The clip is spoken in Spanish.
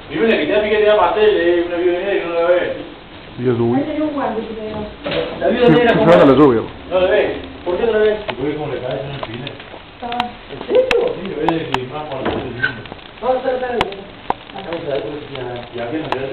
Primero que te pique te va a pastel, una viuda negra y no la ve. Io lui. La viuda negra Si suena la lluvia. no la ve. ¿Por qué no la ve? Porque como le cae en el cine. ¿En serio? Sí, ve que más cuando se dice. No, está bien. Y aquí no se ve.